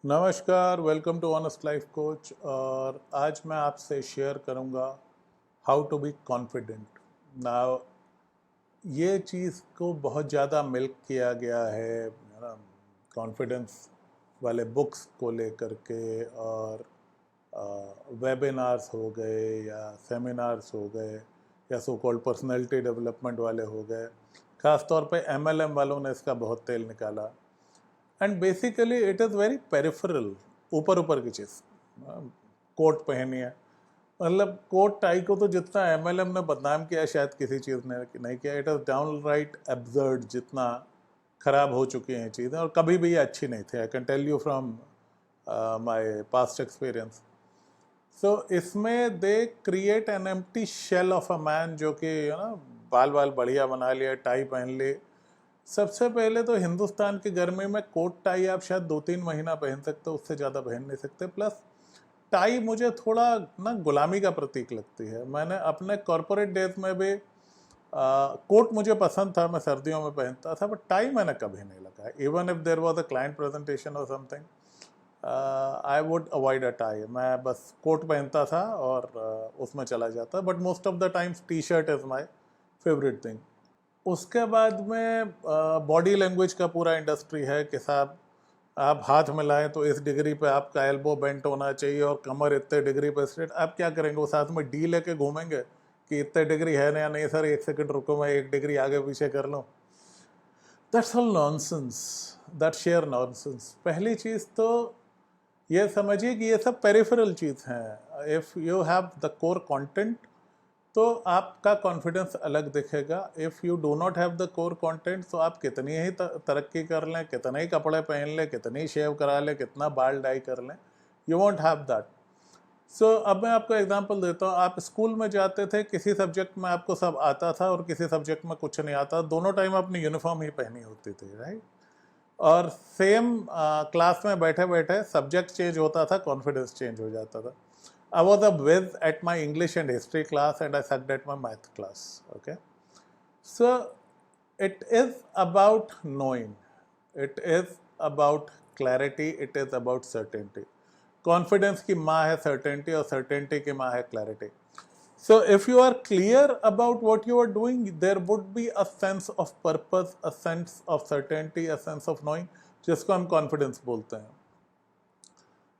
नमस्कार, welcome to honest life coach. और आज मैं आपसे शेयर करूंगा how to be confident. Now ये चीज़ को बहुत ज़्यादा मिल्क किया गया है ना, कॉन्फिडेंस वाले बुक्स को लेकर के, और वेबिनार्स हो गए या सेमिनार्स हो गए या सो कॉल्ड पर्सनैलिटी डेवलपमेंट वाले हो गए। ख़ास तौर पे एमएलएम वालों ने इसका बहुत तेल निकाला। And basically it is very peripheral, ऊपर ऊपर की चीज़। कोट पहनी है, मतलब कोट टाई को तो जितना एमएलएम ने बदनाम किया शायद किसी चीज़ ने नहीं किया। It is down right absurd जितना ख़राब हो चुकी हैं चीज़ें, और कभी भी ये अच्छी नहीं थी। I can tell you from my past experience. So इसमें they create an empty shell of a man, जो कि बाल बाल बढ़िया बना लिया, टाई पहन ली। सबसे पहले तो हिंदुस्तान की गर्मी में कोट टाई आप शायद 2-3 महीना पहन सकते हो, उससे ज़्यादा पहन नहीं सकते। प्लस टाई मुझे थोड़ा ना गुलामी का प्रतीक लगती है। मैंने अपने कॉरपोरेट डेज में भी कोट मुझे पसंद था, मैं सर्दियों में पहनता था, बट टाई मैंने कभी नहीं लगाया। Even if there was a client presentation और something, I would avoid a tie. मैं बस कोट पहनता था और उसमें चला जाता। But most of the times T shirt is my favourite thing. उसके बाद में बॉडी लैंग्वेज का पूरा इंडस्ट्री है कि साहब आप हाथ मिलाएं तो इस डिग्री पे आपका एल्बो बेंट होना चाहिए और कमर इतने डिग्री पे स्ट्रेट। आप क्या करेंगे, वो साथ में डी लेके घूमेंगे कि इतने डिग्री है ना या नहीं सर, एक सेकंड रुको मैं एक डिग्री आगे पीछे कर लूँ। That's all nonsense, that share nonsense. पहली चीज़ तो ये समझिए कि ये सब पेरिफेरल चीज़ हैं। If you have the core content तो आपका कॉन्फिडेंस अलग दिखेगा। If you do not have the core content तो आप कितनी ही तरक्की कर लें, कितने ही कपड़े पहन लें, कितनी ही शेव करा लें, कितना बाल डाई कर लें, यू वॉन्ट हैव दैट। सो अब मैं आपको एग्जांपल देता हूँ। आप स्कूल में जाते थे, किसी सब्जेक्ट में आपको सब आता था और किसी सब्जेक्ट में कुछ नहीं आता। दोनों टाइम अपनी यूनिफॉर्म ही पहनी होती थी, राइट? और सेम क्लास में बैठे बैठे सब्जेक्ट चेंज होता था, कॉन्फिडेंस चेंज हो जाता था। I was a whiz at my English and history class, and I sucked at my math class. Okay, so it is about knowing, it is about clarity, it is about certainty. Confidence की माँ है certainty, और certainty की माँ है clarity. So if you are clear about what you are doing, there would be a sense of purpose, a sense of certainty, a sense of knowing, जिसको हम confidence बोलते हैं।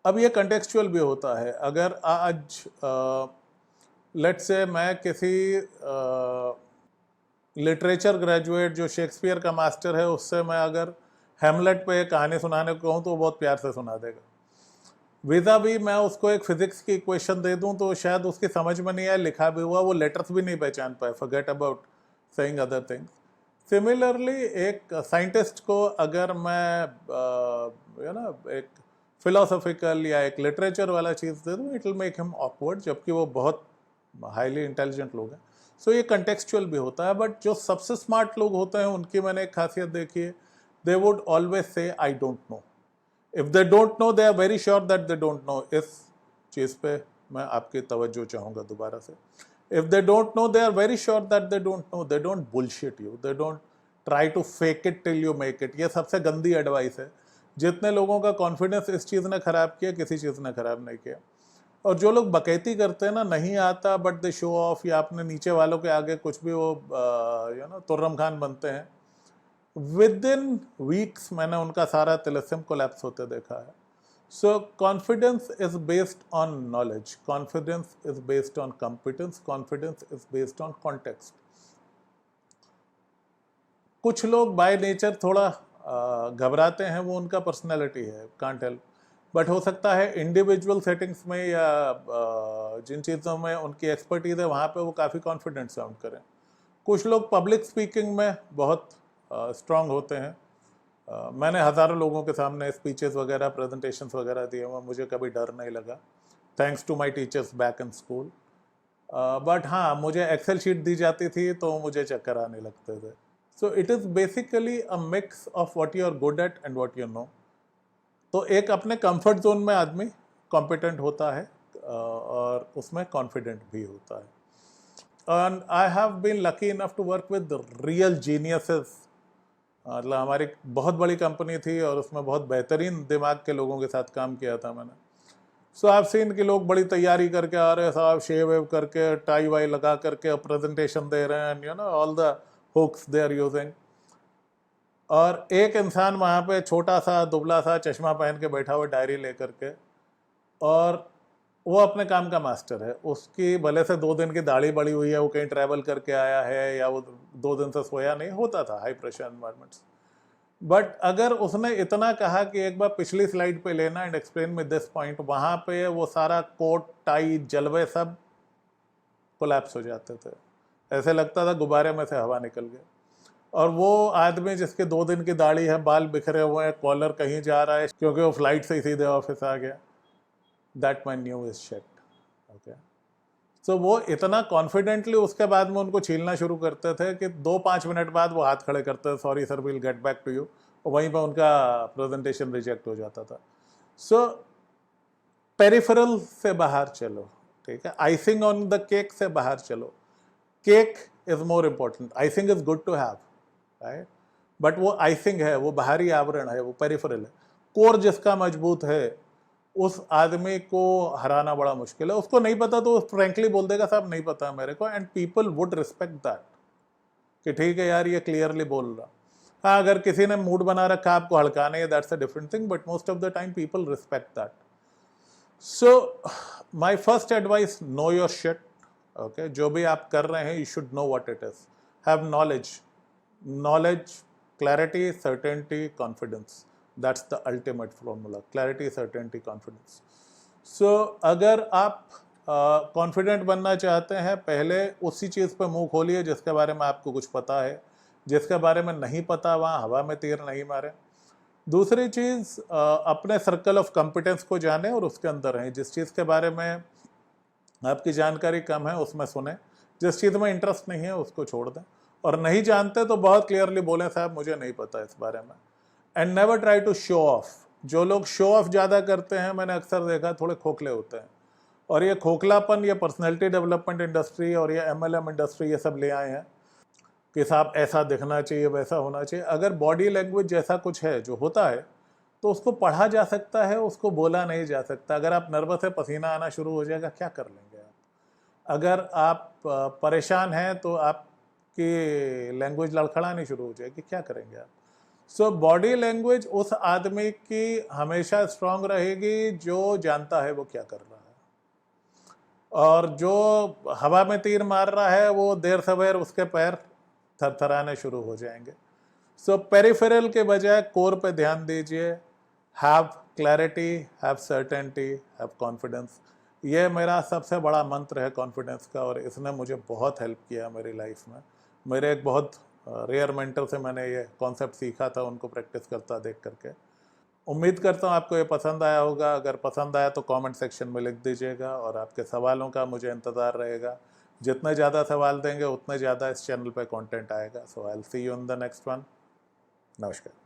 अब ये कंटेक्चुअल भी होता है। अगर आज लेट से मैं किसी लिटरेचर ग्रेजुएट जो शेक्सपियर का मास्टर है, उससे मैं अगर हेमलेट पे एक कहानी सुनाने को कहूँ तो वो बहुत प्यार से सुना देगा। विजा भी मैं उसको एक फिजिक्स की इक्वेशन दे दूं तो शायद उसकी समझ में नहीं आए, लिखा भी हुआ वो लेटर्स भी नहीं पहचान पाए, forget about saying other things. Similarly एक साइंटिस्ट को अगर मैं एक फिलोसॉफिकल या एक लिटरेचर वाला चीज़ दे दूँ, it will make him awkward, जबकि वो बहुत हाईली इंटेलिजेंट लोग हैं। सो ये कंटेक्चुअल भी होता है। बट जो सबसे स्मार्ट लोग होते हैं उनकी मैंने एक खासियत देखी है, दे would always say I don't know. If they don't know, they are very sure that they don't know. इस चीज़ पे मैं आपकी तवज्जो चाहूँगा दोबारा से। If they don't know, they are very sure that they don't know. They don't bullshit you, they don't try to fake it till you make it. ये सबसे गंदी एडवाइस है। जितने लोगों का कॉन्फिडेंस इस चीज़ ने ख़राब किया, किसी चीज़ ने ख़राब नहीं किया। और जो लोग बकैती करते हैं ना, नहीं आता बट दे शो ऑफ, या अपने नीचे वालों के आगे कुछ भी वो तुर्रम खान बनते हैं, विद इन वीक्स मैंने उनका सारा तिलस्म कोलैप्स होते देखा है। सो confidence is based on knowledge, confidence is based on competence, confidence is based on context. कुछ लोग बाय नेचर थोड़ा घबराते हैं, वो उनका पर्सनैलिटी है, कांट हेल्प। बट हो सकता है इंडिविजुअल सेटिंग्स में या जिन चीज़ों में उनकी एक्सपर्टीज है वहाँ पे वो काफ़ी कॉन्फिडेंट साउंड करें। कुछ लोग पब्लिक स्पीकिंग में बहुत स्ट्रांग होते हैं। मैंने हज़ारों लोगों के सामने स्पीचेस वगैरह, प्रेजेंटेशंस वगैरह दिए हुए, मुझे कभी डर नहीं लगा, thanks to my teachers back in school. But हाँ, मुझे एक्सेल शीट दी जाती थी तो मुझे चक्कर आने लगते थे। So it is basically a mix of what you are good at and what you know. तो एक अपने कंफर्ट जोन में आदमी कॉम्पिटेंट होता है और उसमें कॉन्फिडेंट भी होता है। And I have been lucky enough to work with real geniuses मतलब हमारी बहुत बड़ी कंपनी थी और उसमें बहुत बेहतरीन दिमाग के लोगों के साथ काम किया था मैंने। सो आप सीन के लोग बड़ी तैयारी करके आ रहे हैं साहब, शेव वेव करके, टाई वाई लगा करके प्रेजेंटेशन दे रहे हैं, you know all the hooks they are using. और एक इंसान वहाँ पे छोटा सा दुबला सा चश्मा पहन के बैठा हुआ डायरी लेकर के, और वो अपने काम का मास्टर है। उसकी भले से 2 दिन की दाढ़ी बड़ी हुई है, वो कहीं ट्रैवल करके आया है या वो 2 दिन से सोया नहीं, होता था हाई प्रेशर एनवायरमेंट्स। बट अगर उसने इतना कहा कि एक बार पिछली स्लाइड पे लेना एंड एक्सप्लेन में दिस पॉइंट, वहाँ पे वो सारा कोट टाई जलवे सब कोलैप्स हो जाते थे। ऐसे लगता था गुब्बारे में से हवा निकल गई। और वो आदमी जिसके 2 दिन की दाढ़ी है, बाल बिखरे हुए हैं, कॉलर कहीं जा रहा है क्योंकि वो फ्लाइट से ही सीधे ऑफिस आ गया, that my new is shit. Okay, so वो इतना कॉन्फिडेंटली उसके बाद में उनको छीलना शुरू करते थे कि 2-5 मिनट बाद वो हाथ खड़े करते थे, sorry sir will get back to you, और वहीं पर उनका प्रेजेंटेशन रिजेक्ट हो जाता था। सो पेरिफेरल से बाहर चलो, ठीक है, आइसिंग ऑन द केक से बाहर चलो। Cake is more important, icing is good to have, right, but वो आइसिंग है, वो बाहरी आवरण है, वो पेरिफेरल है। कोर जिसका मजबूत है उस आदमी को हराना बड़ा मुश्किल है। उसको नहीं पता तो फ्रैंकली बोल देगा साहब नहीं पता मेरे को, and people would respect that कि ठीक है यार ये क्लियरली बोल रहा। हाँ, अगर किसी ने मूड बना रखा आपको हड़काने है, that's a different thing, but most of the time people respect that. So my first advice, know your shit. Okay, जो भी आप कर रहे हैं you should know what it is, have knowledge, clarity, certainty, confidence, that's the ultimate formula, clarity, certainty, confidence. So अगर आप confident बनना चाहते हैं, पहले उसी चीज़ पे मुंह खोलिए जिसके बारे में आपको कुछ पता है, जिसके बारे में नहीं पता वहाँ हवा में तीर नहीं मारे। दूसरी चीज़, अपने सर्कल ऑफ कॉम्पिटेंस को जाने और उसके अंदर रहें। जिस चीज़ के बारे में आपकी जानकारी कम है उसमें सुने, जिस चीज़ में इंटरेस्ट नहीं है उसको छोड़ दें, और नहीं जानते तो बहुत क्लियरली बोलें साहब मुझे नहीं पता इस बारे में। And never try to show off. जो लोग शो ऑफ ज़्यादा करते हैं मैंने अक्सर देखा थोड़े खोखले होते हैं, और ये खोखलापन ये पर्सनैलिटी डेवलपमेंट इंडस्ट्री और ये MLM इंडस्ट्री ये सब ले आए हैं कि साहब ऐसा दिखना चाहिए, वैसा होना चाहिए। अगर बॉडी लैंग्वेज जैसा कुछ है जो होता है तो उसको पढ़ा जा सकता है, उसको बोला नहीं जा सकता। अगर आप नर्वस है, पसीना आना शुरू हो जाएगा, क्या कर लेंगे आप? अगर आप परेशान हैं तो आपकी लैंग्वेज लड़खड़ानी शुरू हो जाएगी, क्या करेंगे आप? सो बॉडी लैंग्वेज उस आदमी की हमेशा स्ट्रांग रहेगी जो जानता है वो क्या कर रहा है, और जो हवा में तीर मार रहा है वो देर सवेर उसके पैर थरथराने शुरू हो जाएंगे। सो पेरिफेरल के बजाय कोर पे ध्यान दीजिए। Have clarity, have certainty, have confidence. ये मेरा सबसे बड़ा मंत्र है कॉन्फिडेंस का, और इसने मुझे बहुत हेल्प किया मेरी लाइफ में। मेरे एक बहुत रेयर मेंटर से मैंने ये कॉन्सेप्ट सीखा था, उनको प्रैक्टिस करता देख करके। उम्मीद करता हूँ आपको ये पसंद आया होगा। अगर पसंद आया तो कमेंट सेक्शन में लिख दीजिएगा, और आपके सवालों का मुझे इंतज़ार रहेगा। जितने ज़्यादा सवाल देंगे उतने ज़्यादा इस चैनल पे कंटेंट आएगा। So I will see you in the next one. नमस्कार।